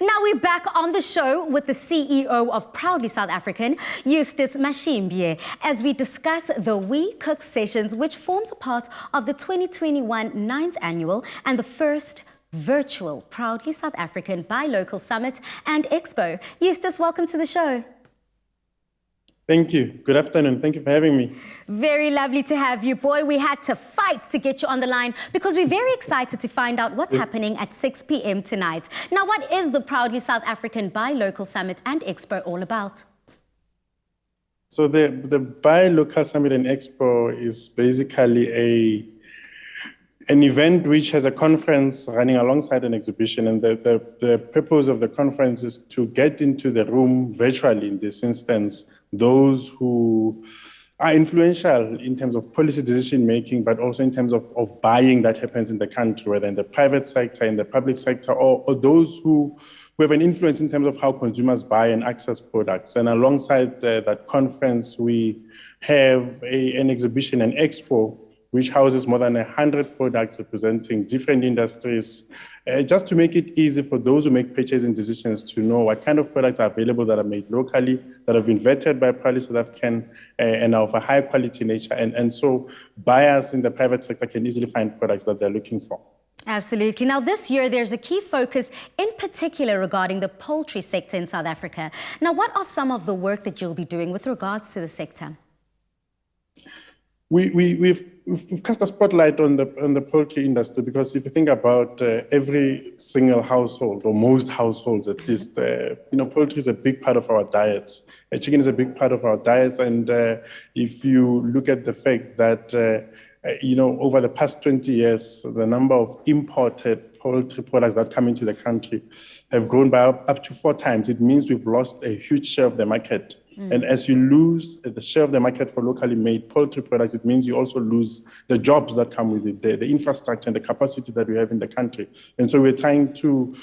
Now we're back on the show with the CEO of Proudly South African, Eustace Mashimbye, as we discuss the We Cook sessions, which forms a part of the 2021 9th annual and the first virtual Proudly South African Buy Local Summit and Expo. Eustace, welcome to the show. Thank you. Good afternoon. Thank you for having me. Very lovely to have you, boy. We had to fight to get you on the line because we're very excited to find out what's happening at 6 p.m. tonight. Now, what is the Proudly South African Buy Local Summit and Expo all about? So the Buy Local Summit and Expo is basically an event which has a conference running alongside an exhibition, and the purpose of the conference is to get into the room virtually, in this instance, those who are influential in terms of policy decision making, but also in terms of buying that happens in the country, whether in the private sector, in the public sector, or those who have an influence in terms of how consumers buy and access products. And alongside that conference, we have an exhibition, an expo, which houses more than 100 products representing different industries, just to make it easy for those who make purchasing decisions to know what kind of products are available that are made locally, that have been vetted by Proudly South African, and are of a high quality nature. And so buyers in the private sector can easily find products that they're looking for. Absolutely. Now, this year, there's a key focus in particular regarding the poultry sector in South Africa. Now, what are some of the work that you'll be doing with regards to the sector? We've cast a spotlight on the poultry industry, because if you think about every single household, or most households at least, poultry is a big part of our diets. Chicken is a big part of our diets, and if you look at the fact that over the past 20 years, the number of imported poultry products that come into the country have grown by up to 4 times. It means we've lost a huge share of the market. And as you lose the share of the market for locally made poultry products, it means you also lose the jobs that come with it, the infrastructure and the capacity that we have in the country. And so we're trying to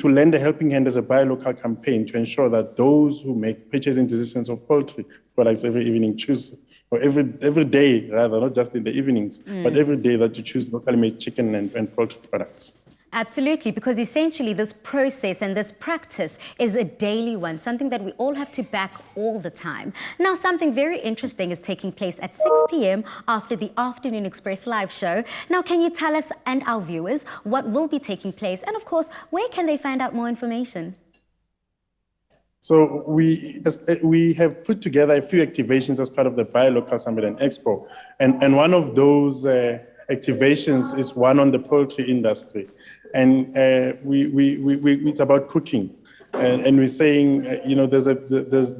lend a helping hand as a Buy Local campaign to ensure that those who make purchasing decisions of poultry products every evening choose, or every day rather, not just in the evenings, but every day, that you choose locally made chicken and poultry products. Absolutely, because essentially this process and this practice is a daily one, something that we all have to back all the time. Now, something very interesting is taking place at 6 p.m. after the Afternoon Express live show. Now, can you tell us and our viewers what will be taking place? And of course, where can they find out more information? So we have put together a few activations as part of the Buy Local Summit and Expo. And one of those activations is one on the poultry industry. And it's about cooking, and we're saying, there's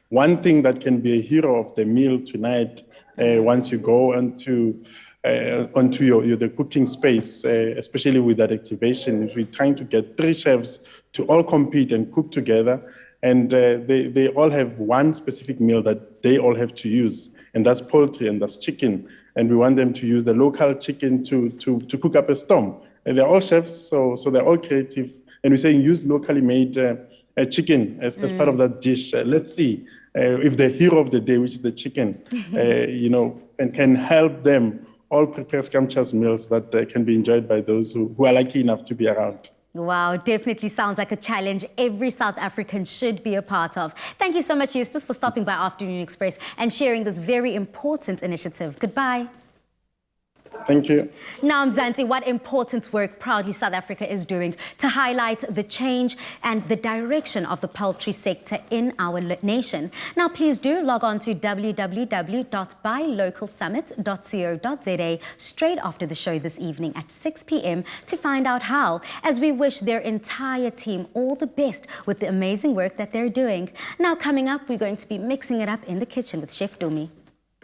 one thing that can be a hero of the meal tonight. Once you go onto the cooking space, especially with that activation, we're trying to get 3 chefs to all compete and cook together, and they all have one specific meal that they all have to use, and that's poultry and that's chicken. And we want them to use the local chicken to cook up a storm. And they're all chefs, so they're all creative. And we're saying use locally made chicken as part of that dish. Let's see if the hero of the day, which is the chicken, and can help them all prepare scrumptious meals that can be enjoyed by those who are lucky enough to be around. Wow, definitely sounds like a challenge every South African should be a part of. Thank you so much, Eustace, for stopping by Afternoon Express and sharing this very important initiative. Goodbye. Thank you. Now, Mzansi, what important work Proudly South Africa is doing to highlight the change and the direction of the poultry sector in our nation. Now, please do log on to www.buylocalsummit.co.za straight after the show this evening at 6 p.m. to find out how, as we wish their entire team all the best with the amazing work that they're doing. Now, coming up, we're going to be mixing it up in the kitchen with Chef Dumi.